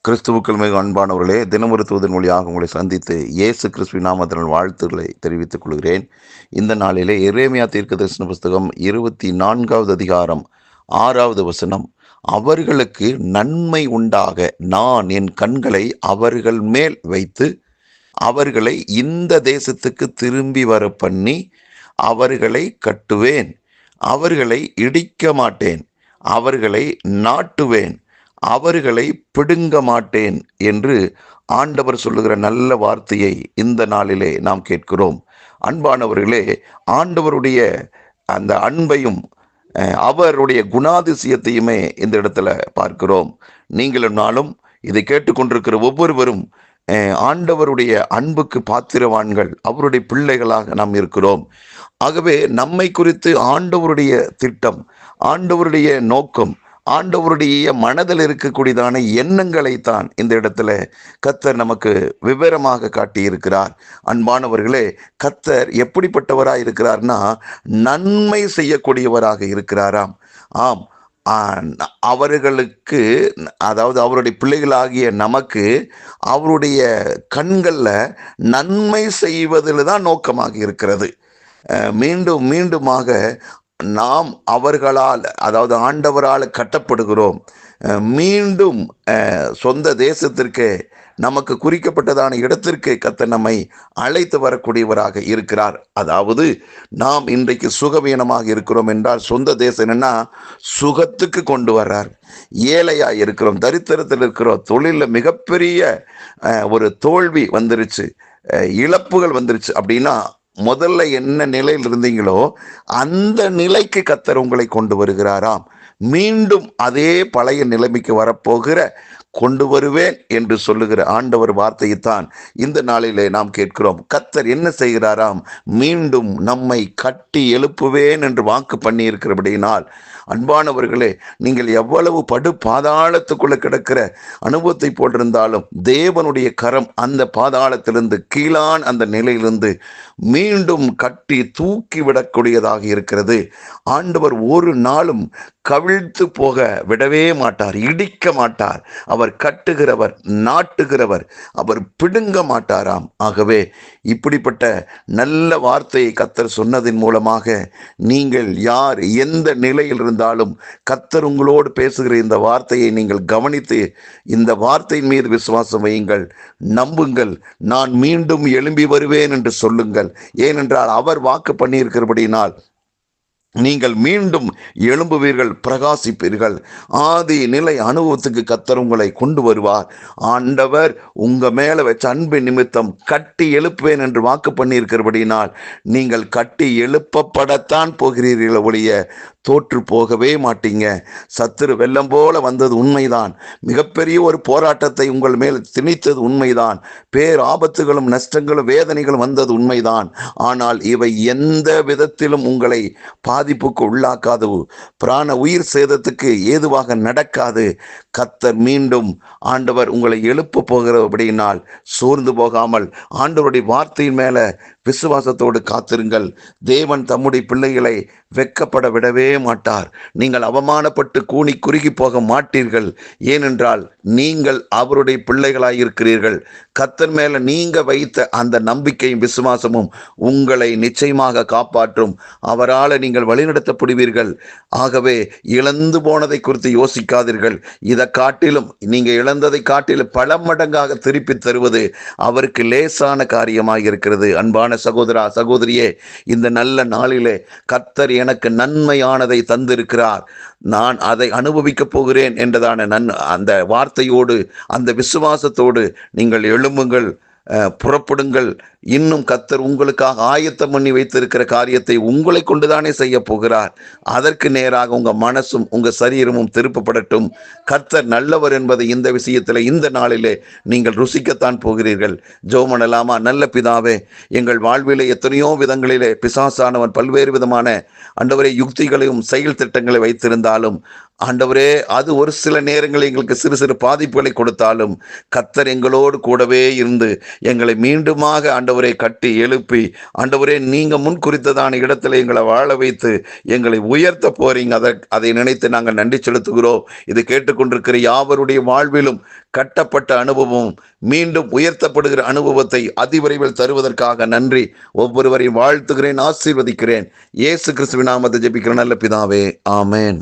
கிறிஸ்துவுக்குள் மிக அன்பானவர்களே, தினமொரு தூதன் மொழியாக உங்களை சந்தித்து இயேசு கிறிஸ்துவின் நாமத்தினால் வாழ்த்துக்களை தெரிவித்துக் கொள்கிறேன். இந்த நாளிலே எரேமியா தீர்க்கதரிசன புஸ்தகம் 24வது அதிகாரம் 6வது வசனம், அவர்களுக்கு நன்மை உண்டாக நான் என் கண்களை அவர்கள் மேல் வைத்து அவர்களை இந்த தேசத்துக்கு திரும்பி வர பண்ணி அவர்களை கட்டுவேன், அவர்களை இடிக்க மாட்டேன், அவர்களை நாட்டுவேன், அவர்களை பிடுங்க மாட்டேன் என்று ஆண்டவர் சொல்லுகிற நல்ல வார்த்தையை இந்த நாளிலே நாம் கேட்கிறோம். அன்பானவர்களே, ஆண்டவருடைய அந்த அன்பையும் அவருடைய குணாதிசயத்தையுமே இந்த இடத்துல பார்க்கிறோம். நீங்களும் நாளும் இதை கேட்டுக்கொண்டிருக்கிற ஒவ்வொருவரும் ஆண்டவருடைய அன்புக்கு பாத்திரவான்கள், அவருடைய பிள்ளைகளாக நாம் இருக்கிறோம். ஆகவே நம்மை குறித்து ஆண்டவருடைய திட்டம், ஆண்டவருடைய நோக்கம், ஆண்டவருடைய மனதில் இருக்கக்கூடியதான எண்ணங்களைத்தான் இந்த இடத்துல கர்த்தர் நமக்கு விவரமாக காட்டியிருக்கிறார். அன்பானவர்களே, கர்த்தர் எப்படிப்பட்டவராக இருக்கிறார்னா, நன்மை செய்யக்கூடியவராக இருக்கிறாராம். ஆம், அவர்களுக்கு, அதாவது அவருடைய பிள்ளைகளாகிய நமக்கு அவருடைய கண்களில் நன்மை செய்வதில் தான் நோக்கமாக இருக்கிறது. மீண்டும் மீண்டுமாக நாம் அவர்களால், அதாவது ஆண்டவரால் கட்டப்படுகிறோம். மீண்டும் சொந்த தேசத்திற்கு, நமக்கு குறிக்கப்பட்டதான இடத்திற்கு கர்த்தர் நம்மை அழைத்து வரக்கூடியவராக இருக்கிறார். அதாவது நாம் இன்றைக்கு சுகவீனமாக இருக்கிறோம் என்றால் சொந்த தேசம் என்னன்னா சுகத்துக்கு கொண்டு வர்றார். ஏழையாக இருக்கிறோம், தரித்திரத்தில் இருக்கிறோம், தொழிலில் மிகப்பெரிய ஒரு தோல்வி வந்துருச்சு, இழப்புகள் வந்துருச்சு அப்படின்னா முதல்ல என்ன நிலையில் இருந்தீங்களோ அந்த நிலைக்கு கர்த்தர் உங்களை கொண்டு வருகிறாராம். மீண்டும் அதே பழைய நிலைமைக்கு வரப்போகிற கொண்டு வருவேன் என்று சொல்லுகிற ஆண்டவர் வார்த்தையைத்தான் இந்த நாளிலே நாம் கேட்கிறோம். கர்த்தர் என்ன செய்கிறாராம்? மீண்டும் நம்மை கட்டி எழுப்புவேன் என்று வாக்கு பண்ணி இருக்கிறபடியினால், அன்பானவர்களே, நீங்கள் எவ்வளவு படு பாதாளத்துக்குள்ள கிடக்கிற அனுபவத்தை போட்டிருந்தாலும் தேவனுடைய கரம் அந்த பாதாளத்திலிருந்து, கீழான் அந்த நிலையிலிருந்து மீண்டும் கட்டி தூக்கி விடக்கூடியதாக இருக்கிறது. ஆண்டவர் ஒரு நாளும் கவிழ்த்து போக விடவே மாட்டார், இடிக்க மாட்டார். அவர் கட்டுகிறவர், நாட்டுகிறவர், அவர் பிடுங்க மாட்டாராம். ஆகவே இப்படிப்பட்ட நல்ல வார்த்தையை கர்த்தர் சொன்னதின் மூலமாக நீங்கள் யார் எந்த நிலையில் இருந்தாலும் கர்த்தர் உங்களோடு பேசுகிற இந்த வார்த்தையை நீங்கள் கவனித்து இந்த வார்த்தையின் மீது விசுவாசம் வையுங்கள், நம்புங்கள். நான் மீண்டும் எழும்பி வருவேன் என்று சொல்லுங்கள். ஏனென்றால் அவர் வாக்கு பண்ணியிருக்கிறபடினால் நீங்கள் மீண்டும் எழும்புவீர்கள், பிரகாசிப்பீர்கள். ஆதி நிலை அனுபவத்துக்கு கர்த்தர் உங்களை கொண்டு வருவார். ஆண்டவர் உங்க மேல வச்ச அன்பு நிமித்தம் கட்டி எழுப்புவேன் என்று வாக்கு பண்ணியிருக்கிறபடினால் நீங்கள் கட்டி எழுப்பப்படத்தான் போகிறீர்கள், ஒழிய தோற்று போகவே மாட்டீங்க. சத்துரு வெள்ளம் போல வந்தது உண்மைதான், மிகப்பெரிய ஒரு போராட்டத்தை உங்கள் மேல் திணித்தது உண்மைதான், பேர் ஆபத்துகளும் நஷ்டங்களும் வேதனைகளும் வந்தது உண்மைதான். ஆனால் இவை எந்த விதத்திலும் உங்களை பாதிப்புக்கு உள்ளாக்காது, பிராண உயிர் சேதத்துக்கு ஏதுவாக நடக்காது. கர்த்தர் மீண்டும் ஆண்டவர் உங்களை எழுப்ப போகிறபடியினால் சோர்ந்து போகாமல் ஆண்டவருடைய வார்த்தையின் மேல விசுவாசத்தோடு காத்திருங்கள். தேவன் தம்முடைய பிள்ளைகளை வெட்கப்பட விடவே மாட்டார். நீங்கள் அவமானப்பட்டு கூனி குறுகி போக மாட்டீர்கள். ஏனென்றால் நீங்கள் அவருடைய பிள்ளைகளாய் இருக்கிறீர்கள். கர்த்தர் மேல நீங்க வைத்த அந்த நம்பிக்கையும் விசுவாசமும் உங்களை நிச்சயமாக காப்பாற்றும். அவரால் நீங்கள் வழிநடத்தப்படுவீர்கள். ஆகவே இழந்து போனதை குறித்து யோசிக்காதீர்கள். இதை காட்டிலும், நீங்க இழந்ததை காட்டிலும் பல மடங்காக திருப்பி தருவது அவருக்கு லேசான காரியமாக இருக்கிறது. அன்பான சகோதரா, சகோதரியே, இந்த நல்ல நாளிலே கர்த்தர் எனக்கு நன்மையானதை தந்திருக்கிறார், நான் அதை அனுபவிக்கப் போகிறேன் என்றதான அந்த வார்த்தையோடு, அந்த விசுவாசத்தோடு நீங்கள் எழும்புங்கள், புறப்படுங்கள். இன்னும் கர்த்தர் உங்களுக்காக ஆயத்தம் பண்ணி வைத்திருக்கிற காரியத்தை உங்களை கொண்டுதானே செய்ய போகிறார். அதற்கு நேராக உங்க மனசும் உங்க சரீரமும் திருப்பப்படட்டும். கர்த்தர் நல்லவர் என்பதை இந்த விஷயத்தில், இந்த நாளிலே நீங்கள் ருசிக்கத்தான் போகிறீர்கள். ஜெபம் பண்ணலாமா? நல்ல பிதாவே, எங்கள் வாழ்விலே எத்தனையோ விதங்களிலே பிசாசானவன் பல்வேறு விதமான ஆண்டவரே யுக்திகளையும் செயல் திட்டங்களை வைத்திருந்தாலும், ஆண்டவரே, அது ஒரு சில நேரங்களில் எங்களுக்கு சிறு சிறு பாதிப்புகளை கொடுத்தாலும் கர்த்தர் எங்களோடு கூடவே இருந்து எங்களை மீண்டுமாக ஆண்டவரே ஆண்டவரே கட்டி எழுப்பி, ஆண்டவரே நீங்க முன் குறித்ததான இடத்துல எங்களை வாழ வைத்து எங்களை உயர்த்த போறீங்க. அதை நினைத்து நாங்கள் நன்றி செலுத்துகிறோம். இது கேட்டுக்கொண்டிருக்கிற யாவருடைய வாழ்விலும் கட்டப்பட்ட அனுபவம் மீண்டும் உயர்த்தப்படுகிற அனுபவத்தை அதிவிரைவில் தருவதற்காக நன்றி. ஒவ்வொருவரையும் வாழ்த்துகிறேன், ஆசீர்வதிக்கிறேன். இயேசு கிறிஸ்துவின் நாமத்தை ஜெபிக்கிற நல்ல பிதாவே, ஆமென்.